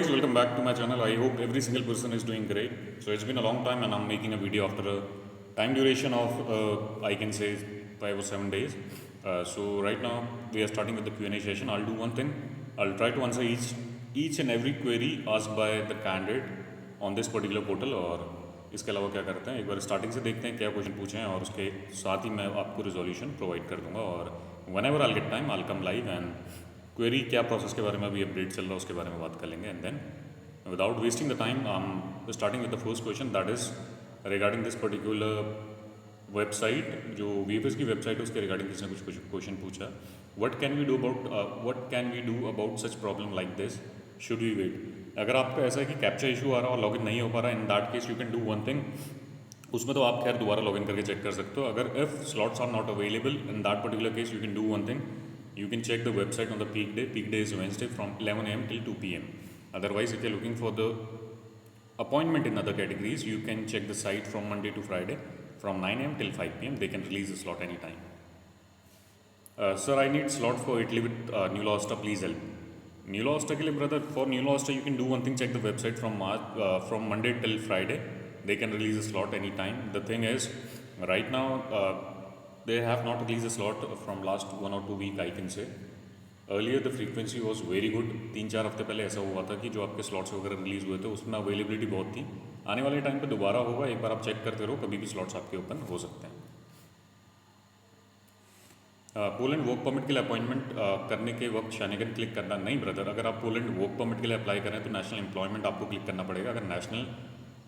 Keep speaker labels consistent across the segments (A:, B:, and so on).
A: guys, welcome back to my channel. I hope every single person is doing great. So it's been a long time and I'm making a video after a time duration of I can say 5 or 7 days. So right now we are starting with the Q&A session. I'll do one thing. I'll try to answer each and every query asked by the candidate on this particular portal. और इसके अलावा क्या करते हैं, एक बार starting से देखते हैं क्या क्वेश्चन पूछे हैं और उसके साथ ही मैं आपको रिजोल्यूशन प्रोवाइड कर दूंगा. और whenever I'll get time I'll come live and query क्या प्रोसेस के बारे में अभी अपडेट चल रहा है उसके बारे में बात कर लेंगे. And then without wasting the time I am starting with the first question that is regarding this particular website. जो वीएफएस की वेबसाइट है उसके रिगार्डिंग किसी ने कुछ क्वेश्चन पूछा. What can we do about such problem like this, should we wait. अगर आपका ऐसा है कि कैप्चा इशू आ रहा है और लॉगिन नहीं हो पा रहा है, in that case you can do one thing. उसमें तो आप खैर दोबारा लॉगिन करके चेक कर सकते हो. अगर if slots are not available in that particular case you can do one thing. You can check the website on the peak day. Peak day is Wednesday from 11 a.m. till 2 p.m. Otherwise, if you're looking for the appointment in other categories, you can check the site from Monday to Friday from 9 a.m. till 5 p.m. They can release the slot anytime. Sir, I need slot for Italy with Neulasta. Please help. Neulasta के लिए brother, for Neulasta you can do one thing. Check the website from Monday till Friday. They can release a slot anytime. The thing is, right now. They have not released a slot from last 1 or 2 week I can say. Earlier the frequency was very good. 3-4 हफ्ते पहले ऐसा हुआ था कि जो आपके slots वगैरह release हुए थे उसमें अवेलेबिलिटी बहुत थी. आने वाले टाइम पे दोबारा होगा. एक बार आप चेक करते रहो, कभी भी स्लॉट्स आपके ओपन हो सकते हैं. पोलैंड वर्क परमिट के लिए अपॉइंटमेंट करने के वक्त शैनिगन क्लिक करना नहीं ब्रदर. अगर आप पोलैंड वर्क परमिट के लिए अप्लाई करें तो नेशनल एम्प्लॉयमेंट आपको क्लिक करना पड़ेगा. अगर national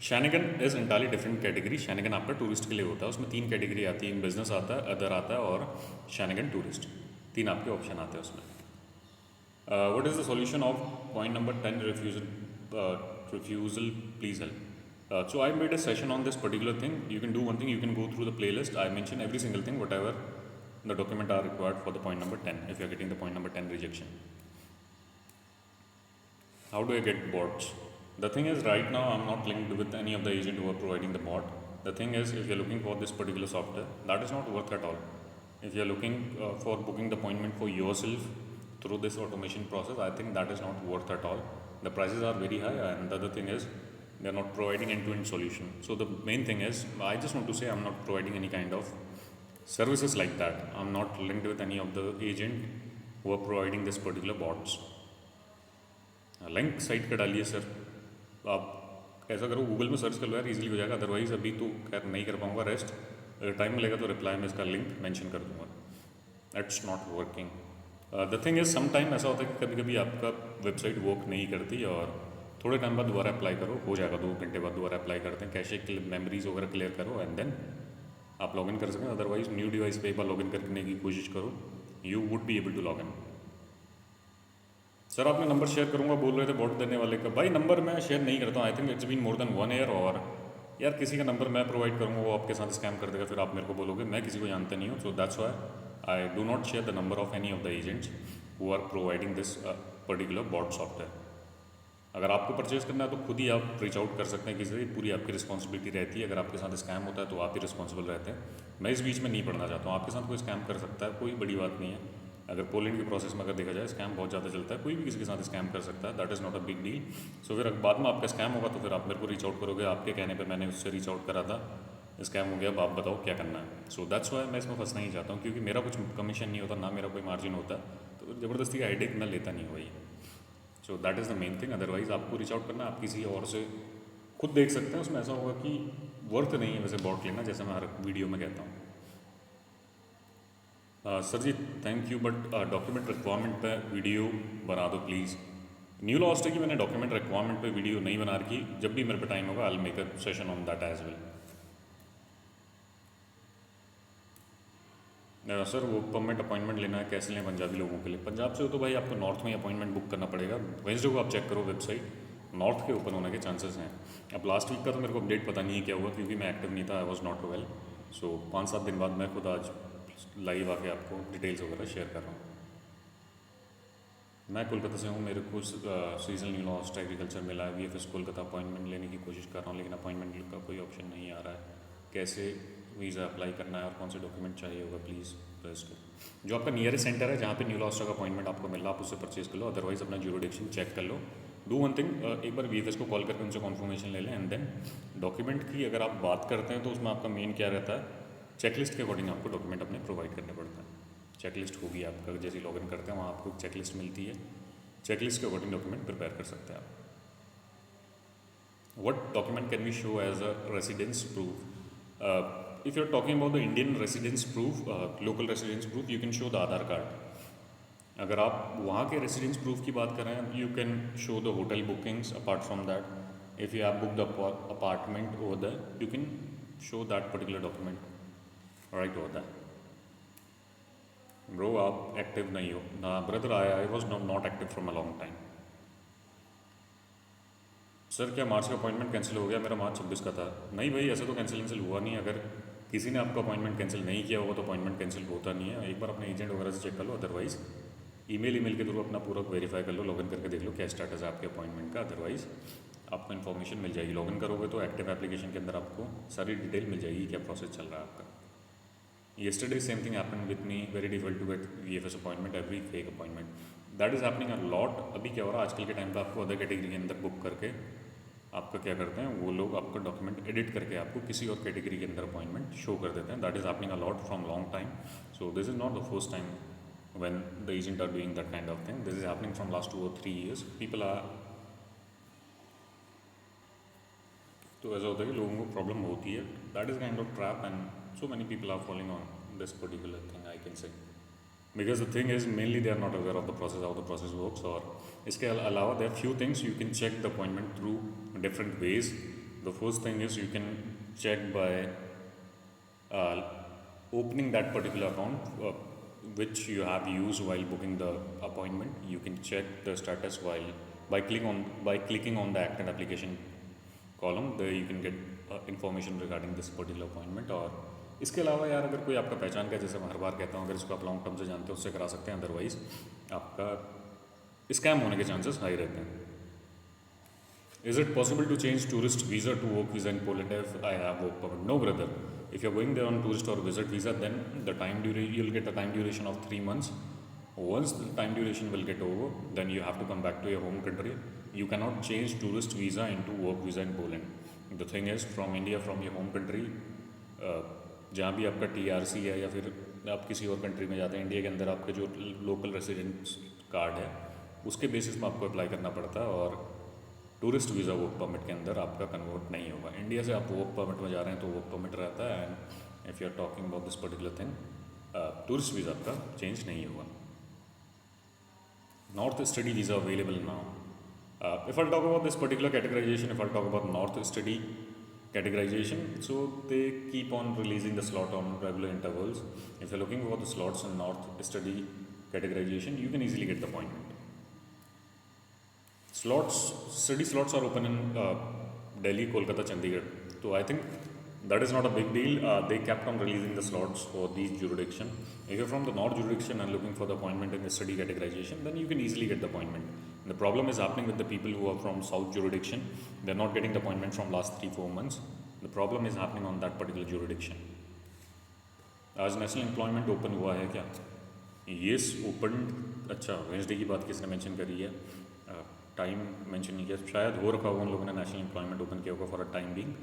A: Schengen is entirely different category. Schengen आपका टूरिस्ट के लिए होता है. उसमें 3 कैटेगरी आती है. बिजनेस आता है, अदर आता है और शैनिगन टूरिस्ट. 3 आपके ऑप्शन आते हैं उसमें. What is the solution of point number 10 refusal please help. So I made a session on this particular thing. You can do one thing, you can go through the playlist. I mention every single thing, whatever the document are required for the point number 10 if you are getting the point number 10 rejection. How do I get bots? The thing is, right now I'm not linked with any of the agent who are providing the bot. The thing is, if you're looking for this particular software, that is not worth at all. If you're looking for booking the appointment for yourself through this automation process, I think that is not worth at all. The prices are very high, and the other thing is they're not providing end-to-end solution. So the main thing is, I just want to say I'm not providing any kind of services like that. I'm not linked with any of the agent who are providing this particular bots. Link site का डालिए sir. आप ऐसा करो, Google में search कर लो यार, easily हो जाएगा. अदरवाइज अभी तो खैर नहीं कर पाऊँगा रेस्ट. अगर टाइम मिलेगा तो रिप्लाई में इसका लिंक मेंशन कर दूँगा. It's not working. The thing is some time ऐसा होता है कि कभी कभी आपका वेबसाइट वर्क नहीं करती और थोड़े टाइम बाद दोबारा अप्लाई करो, हो जाएगा. 2 घंटे बाद दोबारा अप्लाई करते हैं. कैशे मेमोरीज वगैरह क्लियर करो एंड देन आप लॉगिन कर सकें. अदरवाइज न्यू डिवाइस पे एक बार लॉगिन करने की कोशिश करो. You would be able to log in. Sir आपने नंबर शेयर करूंगा बोल रहे थे बॉट देने वाले का. भाई नंबर मैं शेयर नहीं करता हूँ. I think it's been more than 1 year. और यार किसी का नंबर मैं प्रोवाइड करूँगा वो आपके साथ स्कैम कर देगा, फिर आप मेरे को बोलोगे. मैं किसी को जानते नहीं हूँ. So that's why I do not share the number of any of the agents who are providing this particular bot software. अगर आपको परचेज करना है तो खुद ही आप रीच आउट कर सकते हैं किसी से. पूरी आपकी रिस्पॉन्सिबिलिटी रहती है. अगर आपके साथ स्कैम होता है तो आप ही रिस्पॉन्सिबल रहते हैं. मैं इस बीच में नहीं पढ़ना चाहता हूँ. आपके साथ कोई स्कैम कर सकता है, कोई बड़ी बात नहीं है. अगर पोलैंड के प्रोसेस में अगर देखा जाए स्कैम बहुत ज़्यादा चलता है. कोई भी किसी के साथ स्कैम कर सकता है. That is not a big deal. So फिर बाद में आपका स्कैम होगा तो फिर आप मेरे को रीच आउट करोगे. आपके कहने पे मैंने उससे रीच आउट करा था, स्कैम हो गया, अब आप बताओ क्या करना है. सो दैट्स वाई मैं इसमें फंसना ही चाहता हूँ, क्योंकि मेरा कुछ कमीशन नहीं होता, ना मेरा कोई मार्जिन होता. तो ज़बरदस्ती का आइडिया मैं लेता नहीं वही. So that is the main thing. Otherwise आपको रीच आउट करना, आप किसी और से खुद देख सकते हैं. उसमें ऐसा होगा कि वर्थ नहीं है वैसे बॉट लेना, जैसे मैं हर वीडियो में कहता हूँ. Sir ji thank you, but document requirement पे वीडियो बना दो प्लीज़. न्यूलॉस्ट है कि मैंने डॉक्यूमेंट रिक्वायरमेंट पे वीडियो नहीं बना रखी. जब भी मेरे पे टाइम होगा I will make a session on that as well. Sir वो परमिट अपॉइंटमेंट लेना है, कैसे लें पंजाबी लोगों के लिए. पंजाब से हो तो भाई आपको नॉर्थ में अपॉइंटमेंट बुक करना पड़ेगा. वेंसडे को आप चेक करो वेबसाइट, नॉर्थ के ओपन होने के चांसेस हैं. अब लास्ट वीक का तो मेरे को अपडेट पता नहीं है क्या हुआ, क्योंकि मैं एक्टिव नहीं था. I was not well. So 5-7 दिन बाद मैं खुद आज लाइव आके आपको डिटेल्स वगैरह शेयर कर रहा हूँ. मैं कोलकाता से हूँ. मेरे को सीजनल न्यूलॉस्ट एग्रीकल्चर मिला है. VFS कोलकाता अपॉइंटमेंट लेने की कोशिश कर रहा हूँ, लेकिन अपॉइंटमेंट का कोई ऑप्शन नहीं आ रहा है. कैसे वीज़ा अप्लाई करना है और कौन से डॉक्यूमेंट चाहिए होगा प्लीज़ प्रेस जो आपका नियरेस्ट सेंटर है जहाँ पे न्यूलॉस्ट का अपॉइंटमेंट आपको मिल रहा है, आप उससे परचेज कर लो. अदरवाइज़ अपना ज्यूरिडिक्शन चेक कर लो. डू वन थिंग, एक बार VFS को कॉल करके उनसे कॉन्फर्मेशन ले लें, एंड देन डॉक्यूमेंट की अगर आप बात करते हैं तो उसमें आपका मेन क्या रहता है, चेकलिस्ट के अकॉर्डिंग आपको डॉक्यूमेंट अपने प्रोवाइड करने पड़ता है। चेकलिस्ट होगी आपका, जैसे लॉगिन करते हैं वहाँ आपको एक चेकलिस्ट मिलती है, चेकलिस्ट के अकॉर्डिंग डॉक्यूमेंट प्रिपेयर कर सकते हैं आप। What document can we show as a residence proof? If you're talking about the Indian residence proof, local residence proof, you can show the Aadhaar card. अगर आप वहाँ के रेसिडेंस प्रूफ की बात करें, you can show the hotel bookings apart from that. If you have book the apartment over that, you can show that particular document right over that. Bro आप active नहीं हो ना brother, I was not active from a long time. Sir क्या मार्च का appointment cancel हो गया? मेरा मार्च 26 का था। नहीं भाई, ऐसा तो कैंसिल हुआ नहीं। अगर किसी ने आपका अपॉइंटमेंट कैंसिल नहीं किया होगा तो अपॉइंटमेंट कैंसिल होता नहीं है। एक बार अपने एजेंट वगैरह से चेक कर लो, अदरवाइज़ ईमेल के थ्रू अपना पूरा वेरीफाई कर लो, लॉगिन करके देख लो क्या स्टेटस है आपके अपॉइंटमेंट का। अदरवाइज़ आपको इन्फॉर्मेशन मिल जाएगी। लॉगिन करोगे तो एक्टिव एप्लीकेशन के अंदर आपको सारी डिटेल मिल जाएगी क्या प्रोसेस चल रहा है आपका। Yesterday same thing happened with me, very difficult to get VFS appointment, every fake appointment. That is happening a lot। अभी क्या हो रहा है आजकल के टाइम पे, आपको अदर कैटेगरी के अंदर बुक करके आपका क्या करते हैं वो लोग, आपका डॉक्यूमेंट एडिट करके आपको किसी और कैटेगरी के अंदर अपॉइंटमेंट शो कर देते हैं। That is happening a lot from long time. So this is not the first time when the agent are doing that kind of thing. This is happening from last 2 or 3 years. People are, तो ऐसा होता है कि लोगों को problem होती है। That is kind of trap and so many people are following on this particular thing, I can say, because the thing is mainly they are not aware of the process, how the process works. और इसके अलावा there few things you can check the appointment through different ways. The first thing is you can check by opening that particular account which you have used while booking the appointment. You can check the status while by clicking on the active application column. There you can get information regarding this particular appointment. और इसके अलावा यार अगर कोई आपका पहचान का, जैसे मैं हर बार कहता हूँ, अगर इसको आप लॉन्ग टर्म से जानते हो उससे करा सकते हैं, अदरवाइज आपका स्कैम होने के चांसेस हाई रहते हैं। Is it possible to change tourist visa to work visa in Poland if I have work permit? No, brother. If you're going there on tourist or visit visa, then the you'll get a time duration of 3 months. Once the time duration will get over, then you have to come back to your home country. You cannot change tourist visa into work visa in Poland. The thing is, from India, from your home country, जहाँ भी आपका TRC है या फिर आप किसी और country में जाते हैं, इंडिया के अंदर आपके जो लोकल रेसिडेंस कार्ड है उसके बेसिस में आपको अप्लाई करना पड़ता है, और टूरिस्ट वीज़ा वर्क परमिट के अंदर आपका कन्वर्ट नहीं होगा। इंडिया से आप वर्क परमिट में जा रहे हैं तो वर्क परमिट रहता है, and if you are talking about this particular thing, tourist visa आपका चेंज नहीं होगा। North study visa available now. If I'll talk about this particular categorization, if I'll talk about North Study categorization, so they keep on releasing the slot on regular intervals. If you're looking for the slots in North Study categorization, you can easily get the appointment. Study slots are open in Delhi, Kolkata, Chandigarh. So I think that is not a big deal. They kept on releasing the slots for these jurisdiction. If you're from the North jurisdiction and looking for the appointment in the study categorization, then you can easily get the appointment. The problem is happening with the people who are from South jurisdiction. They're not getting the appointment from last 3-4 months. The problem is happening on that particular jurisdiction. आज national employment open हुआ है क्या? Yes open. अच्छा, Wednesday की बात किसने mention करी है? टाइम मेंशन नहीं किया, शायद हो रखा होगा उन लोगों ने नेशनल एम्प्लॉयमेंट ओपन किया होगा for a time being,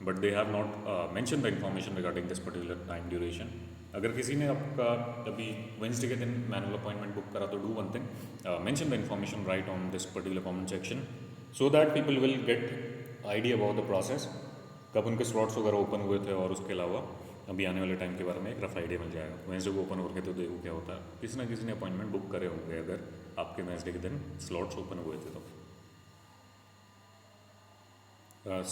A: but they have not mention the information regarding this particular time duration. अगर किसी ने आपका अभी वेंसडे के दिन मैनुअल अपॉइंटमेंट बुक करा तो do one thing, mention the information right on this particular comment section, so that people will get idea about the process, कब उनके स्लॉट्स वगैरह ओपन हुए थे, और उसके अलावा अभी आने वाले टाइम के बारे में एक रफ आइडिया मिल जाएगा। वेंसडे को ओपन होकर तो देखो क्या होता है। किसी ना किसी ने अपॉइंटमेंट बुक करे होंगे अगर आपके वेंसडे के दिन स्लॉट्स ओपन हुए थे तो।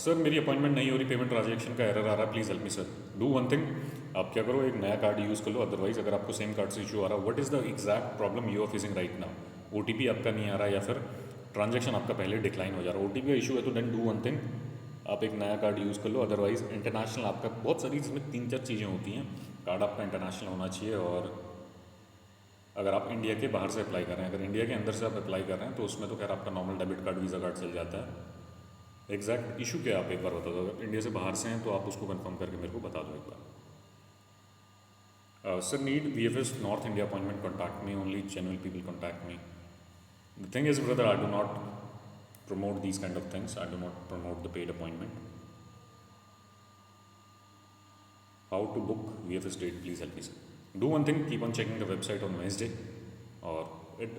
A: सर मेरी अपॉइंटमेंट नहीं हो रही, पेमेंट ट्रांजेक्शन का एरर आ रहा है, please help me sir. Do one thing, आप क्या करो, एक नया कार्ड यूज़ कर लो। अदरवाइज अगर आपको सेम कार्ड से इशू आ रहा है, what is the exact problem you are facing right now? OTP आपका नहीं आ रहा या फिर ट्रांजेक्शन आपका पहले डिक्लाइन हो जा रहा है, OTP का इशू है तो देन डू वन थिंग, आप एक नया कार्ड यूज़ कर लो। अदरवाइज इंटरनेशनल आपका बहुत सारी इसमें 3-4 चीज़ें होती हैं। कार्ड आपका इंटरनेशनल होना चाहिए, और अगर आप इंडिया के बाहर से अप्लाई कर रहे हैं, अगर इंडिया के अंदर से आप अप्लाई कर रहे हैं तो उसमें तो खैर आपका normal debit card, visa card चल जाता है। एग्जैक्ट इशू क्या आप एक बार बता दो। अगर इंडिया से बाहर से हैं तो आप उसको कंफर्म करके मेरे को बता दो एक बार। Sir need VFS North India appointment, contact me, only genuine people contact me. The thing is brother, I do not promote these kind of things. I do not promote the paid appointment. How to book VFS date? Please help me, sir. Do one thing, keep on checking the website on Wednesday,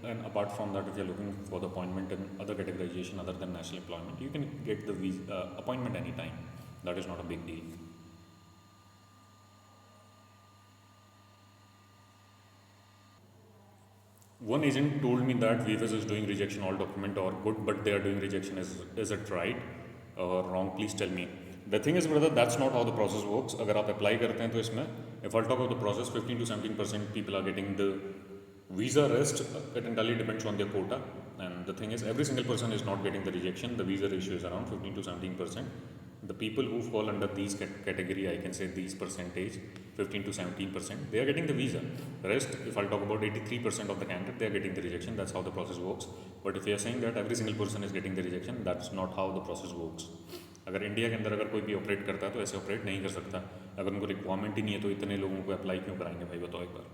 A: and apart from that, if you're looking for the appointment in other categorization other than national employment, you can get the appointment anytime. That is not a big deal. One agent told me that VFS is doing rejection all document or good, but they are doing rejection. Is it right or wrong? Please tell me. The thing is, brother, that's not how the process works. अगर आप apply करते हैं तो इसमें, if I'll talk about the process, 15 to 17% people are getting the visa. Rest, it entirely depends on their quota. And the thing is, every single person is not getting the rejection. The visa ratio is around 15 to 17%. The people who fall under these category, I can say these percentage, 15 to 17%, they are getting the visa. Rest, if I'll talk about 83% of the candidate, they are getting the rejection. That's how the process works. But if you are saying that every single person is getting the rejection, that's not how the process works. अगर India के अंदर अगर कोई भी operate करता है तो ऐसे ऑपरेट नहीं कर सकता. अगर उनको रिक्वायरमेंट ही नहीं है तो इतने लोगों को अप्लाई क्यों कराएंगे भाई, बताओ एक बार.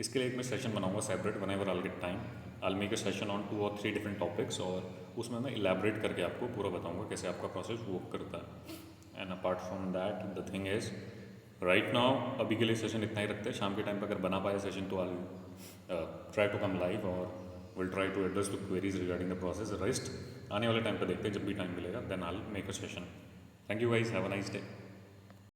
A: इसके लिए एक मैं सेशन बनाऊंगा separate, whenever I get time. I make a session on 2 or 3 different topics, और उसमें मैं इलेबरेट करके आपको पूरा बताऊंगा कैसे आपका प्रोसेस वर्क करता है. And apart from that the thing is, right now अभी के लिए सेशन इतना ही रखते हैं. शाम के टाइम पर अगर बना पाए सेशन तो I try to come live और will try to address the queries regarding the process. Rest आने वाले टाइम पर देखते हैं, जब भी टाइम मिलेगा then I make a session. Thank you guys, have a nice day.